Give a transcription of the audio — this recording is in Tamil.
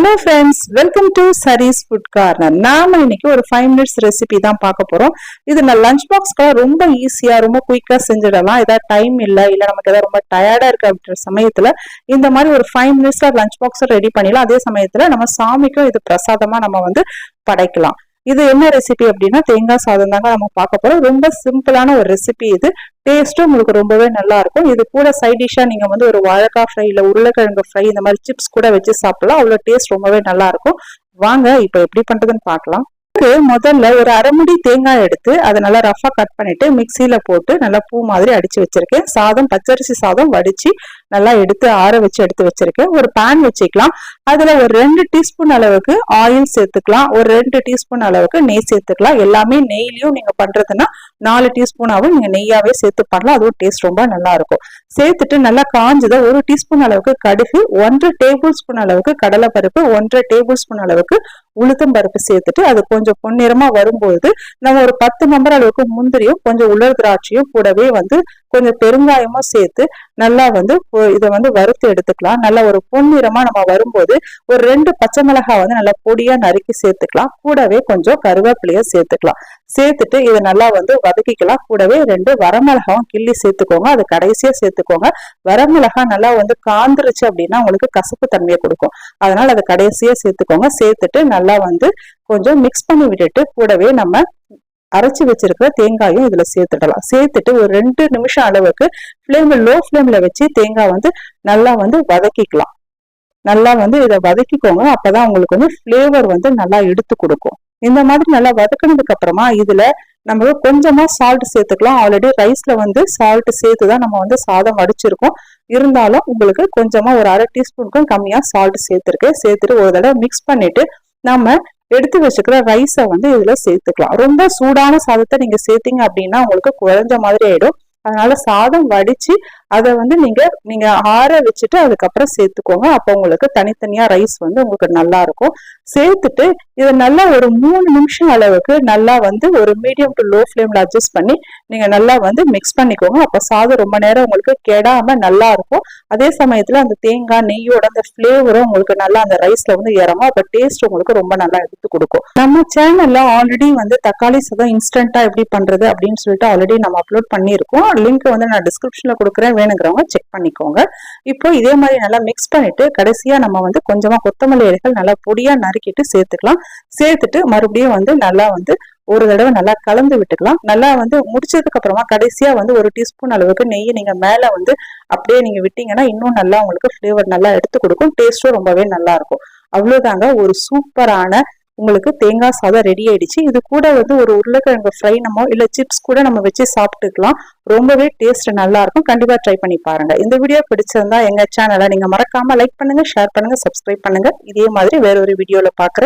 Hello friends, welcome to Saris Food Corner. நாம இன்னைக்கு ஒரு 5 minutes ரெசிபி தான் பார்க்க போறோம். இது நான் லஞ்ச் பாக்ஸ்க்கு ரொம்ப ஈஸியா ரொம்ப குயிக்கா செஞ்சிடலாம். ஏதாவது டைம் இல்ல நமக்கு ஏதாவது ரொம்ப டயர்டா இருக்கு அப்படின்ற சமயத்துல இந்த மாதிரி ஒரு 5 minutesல லஞ்ச் பாக்ஸ் ரெடி பண்ணிடலாம். அதே சமயத்துல நம்ம சாமிக்கும் இது பிரசாதமா நம்ம படைக்கலாம். இது என்ன ரெசிபி அப்படின்னா தேங்காய் சாதம் தாங்க நம்ம பார்க்க போறோம். ரொம்ப சிம்பிளான ஒரு ரெசிபி. இது டேஸ்ட்டும் உங்களுக்கு ரொம்பவே நல்லா இருக்கும். இது கூட சைட் டிஷ்ஷா நீங்க ஒரு வாழைக்காய் ஃப்ரை இல்ல உருளைக்கிழங்கு ஃப்ரை இந்த மாதிரி சிப்ஸ் கூட வச்சு சாப்பிடலாம். அவ்வளவு டேஸ்ட் ரொம்பவே நல்லா இருக்கும். வாங்க இப்ப எப்படி பண்றதுன்னு பார்க்கலாம். முதல்ல ஒரு அரைமுடி தேங்காய் எடுத்து அதை நல்லா ரஃபா கட் பண்ணிட்டு மிக்சியில போட்டு நல்லா பூ மாதிரி அடிச்சு வச்சிருக்கேன். சாதம் பச்சரிசி சாதம் வடிச்சு நல்லா எடுத்து ஆற வச்சு எடுத்து வச்சிருக்கேன். ஒரு பேன் வச்சுக்கலாம். அதுல ஒரு 2 டீஸ்பூன் அளவுக்கு ஆயில் சேர்த்துக்கலாம். ஒரு 2 டீஸ்பூன் அளவுக்கு நெய் சேர்த்துக்கலாம். எல்லாமே நெய்லயும் நீங்க பண்றதுன்னா 4 டீஸ்பூனாவும் நீங்க நெய்யாவே சேர்த்து பண்ணலாம். அதுவும் டேஸ்ட் ரொம்ப நல்லா இருக்கும். சேர்த்துட்டு நல்லா காஞ்சதை 1 டீஸ்பூன் அளவுக்கு கடுகு, 1 டேபிள் ஸ்பூன் அளவுக்கு கடலை பருப்பு, 1 டேபிள் ஸ்பூன் அளவுக்கு உளுத்தம் பருப்பு சேர்த்துட்டு அது கொஞ்சம் பொன்னிறமா வரும்போது நம்ம ஒரு 10 நம்பர் அளவுக்கு முந்திரியும் கொஞ்சம் உலர் திராட்சையும் கூடவே கொஞ்சம் பெருங்காயமும் சேர்த்து நல்லா இதை வறுத்து எடுத்துக்கலாம். நல்லா ஒரு பொன்னிறமா நம்ம வரும்போது ஒரு 2 பச்சை மிளகாய் நல்லா பொடியா நறுக்கி சேர்த்துக்கலாம். கூடவே கொஞ்சம் கருவேப்பிலைய சேர்த்துக்கலாம். சேர்த்துட்டு இதை நல்லா வதக்கிக்கலாம். கூடவே 2 வரமிளகாவும் கிள்ளி சேர்த்துக்கோங்க. அது கடைசியா சேர்த்துக்கோங்க. வரமிளகாய் நல்லா காந்துருச்சு அப்படின்னா உங்களுக்கு கசப்பு தன்மையை கொடுக்கும். அதனால அதை கடைசியா சேர்த்துக்கோங்க. சேர்த்துட்டு நல்லா கொஞ்சம் மிக்ஸ் பண்ணி விட்டுட்டு கூடவே நம்ம அரைச்சி வச்சிருக்கிற தேங்காயும் இதுல சேர்த்துடலாம். சேர்த்துட்டு ஒரு 2 நிமிஷம் அளவுக்கு லோ ஃபிளேம்ல வச்சு தேங்காய் நல்லா வதக்கிக்கலாம். நல்லா இதை வதக்கிக்கோங்க. அப்பதான் உங்களுக்கு ஃபிளேவர் நல்லா எடுத்து கொடுக்கும். இந்த மாதிரி நல்லா வதக்கினதுக்கு அப்புறமா இதுல நம்ம கொஞ்சமா சால்ட் சேர்த்துக்கலாம். ஆல்ரெடி ரைஸ்ல சால்ட் சேர்த்துதான் நம்ம சாதம் வடிச்சிருக்கோம். இருந்தாலும் உங்களுக்கு கொஞ்சமா ஒரு 1/2 டீஸ்பூனுக்கும் கம்மியா சால்ட் சேர்த்துருக்கேன். சேர்த்துட்டு ஒரு தடவை மிக்ஸ் பண்ணிட்டு நம்ம எடுத்து வச்சுக்கிற ரைஸை இதுல சேர்த்துக்கலாம். ரொம்ப சூடான சாதத்தை நீங்க சேர்த்தீங்க அப்படின்னா உங்களுக்கு குழஞ்ச மாதிரி ஆயிடும். அதனால சாதம் வடிச்சு அதை நீங்க ஆற வச்சுட்டு அதுக்கப்புறம் சேர்த்துக்கோங்க. அப்போ உங்களுக்கு தனித்தனியா ரைஸ் உங்களுக்கு நல்லா இருக்கும். சேர்த்துட்டு இதை நல்லா ஒரு 3 நிமிஷம் அளவுக்கு நல்லா ஒரு மீடியம் டு லோ ஃபிளேம்ல அட்ஜஸ்ட் பண்ணி நீங்க நல்லா மிக்ஸ் பண்ணிக்கோங்க. அப்ப சாதம் ரொம்ப நேரம் உங்களுக்கு கெடாம நல்லா இருக்கும். அதே சமயத்துல அந்த தேங்காய் நெய்யோட அந்த ஃபிளேவரும் உங்களுக்கு நல்லா அந்த ரைஸ்ல இறங்கும். அப்ப டேஸ்ட் உங்களுக்கு ரொம்ப நல்லா எடுத்து கொடுக்கும். நம்ம சேனல்ல ஆல்ரெடி தக்காளி சாதம் இன்ஸ்டன்டா எப்படி பண்றது அப்படின்னு சொல்லிட்டு ஆல்ரெடி நம்ம அப்லோட் பண்ணியிருக்கோம். லிங்க் நான் டிஸ்கிரிப்ஷன்ல கொடுக்குறேன். வேணுங்கிறவங்க செக் பண்ணிக்கோங்க. இப்போ இதே மாதிரி நல்லா மிக்ஸ் பண்ணிட்டு கடைசியா நம்ம கொஞ்சமா கொத்தமல்லி இலைகள் நல்லா பொடியா நறுக்கிட்டு சேர்த்துக்கலாம். சேர்த்துட்டு மறுபடியும் நல்லா ஒரு தடவை நல்லா கலந்து விட்டுக்கலாம். நல்லா முடிச்சதுக்கு அப்புறமா கடைசியா ஒரு டீஸ்பூன் அளவுக்கு நெய் நீங்க மேல அப்படியே நீங்க விட்டீங்கன்னா இன்னும் நல்லா உங்களுக்கு ஃபிளேவர் நல்லா எடுத்து கொடுக்கும். டேஸ்டும் ரொம்பவே நல்லா இருக்கும். அவ்வளவுதாங்க, ஒரு சூப்பரான உங்களுக்கு தேங்காய் சாதம் ரெடி ஆயிடுச்சு. இது கூட ஒரு உருளைக்கிழங்கு ஃப்ரை இல்ல சிப்ஸ் கூட நம்ம வச்சு சாப்பிட்டுக்கலாம். ரொம்பவே டேஸ்ட் நல்லா இருக்கும். கண்டிப்பா ட்ரை பண்ணி பாருங்க. இந்த வீடியோ பிடிச்சிருந்தா எங்க சேனலை நீங்க மறக்காம லைக் பண்ணுங்க, ஷேர் பண்ணுங்க, சப்ஸ்கிரைப் பண்ணுங்க. இதே மாதிரி வேற ஒரு வீடியோல பாக்குறேன்.